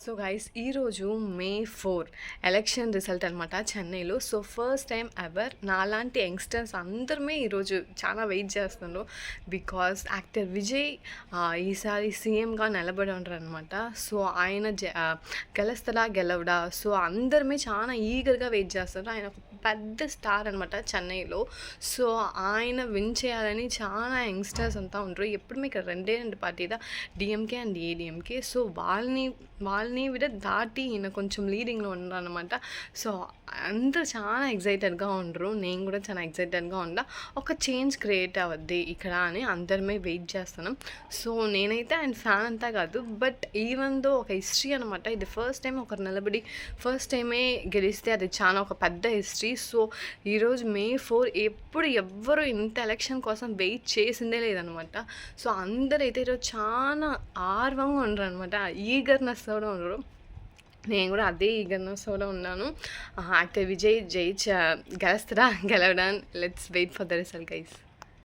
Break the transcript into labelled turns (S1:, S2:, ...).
S1: So guys ఈరోజు మే 4 election result అనమాట చెన్నైలో. సో ఫస్ట్ టైం ఎవర్ నాలాంటి యంగ్స్టర్స్ అందరమే ఈరోజు చాలా వెయిట్ చేస్తున్నారు. బికాస్ యాక్టర్ విజయ్ ఈసారి సీఎంగా నిలబడి ఉంటారు అనమాట. సో ఆయన గెలుస్తాడా గెలవడా, సో అందరమే చాలా ఈగర్గా వెయిట్ చేస్తారు. ఆయన ఒక పెద్ద స్టార్ అనమాట చెన్నైలో. సో ఆయన విన్ చేయాలని చాలా యంగ్స్టర్స్ అంతా ఉంటారు. ఎప్పుడు మీకు రెండు పార్టీదా, డిఎంకే అండ్ ఏడిఎంకే. సో వాళ్ళని విడ దాటి ఈయన కొంచెం లీడింగ్లో ఉన్నారు అనమాట. సో అందరూ చాలా ఎగ్జైటెడ్గా ఉండరు. నేను కూడా చాలా ఎగ్జైటెడ్గా ఉండా. ఒక చేంజ్ క్రియేట్ అవ్వద్ది ఇక్కడ అని అందరమే వెయిట్ చేస్తున్నాం. సో నేనైతే ఆయన ఫ్యాన్ అంతా కాదు, బట్ ఈవెన్ దో ఒక హిస్టరీ అనమాట. ఇది ఫస్ట్ టైం ఒకరు నిలబడి ఫస్ట్ టైమే గెలిస్తే అది చాలా ఒక పెద్ద హిస్టరీ. సో ఈరోజు మే 4 ఎప్పుడు ఎవ్వరు ఇంత ఎలక్షన్ కోసం వెయిట్ చేసిందే లేదనమాట. సో అందరైతే ఈరోజు చాలా ఆర్వంగా ఉండరు అనమాట, ఈగర్నెస్ కూడా ఉండరు. నేను కూడా అదే ఈగర్నెస్ కూడా ఉన్నాను. యాక్టర్ విజయ్ గెలుస్తారా గెలవడా, let's wait for the result guys.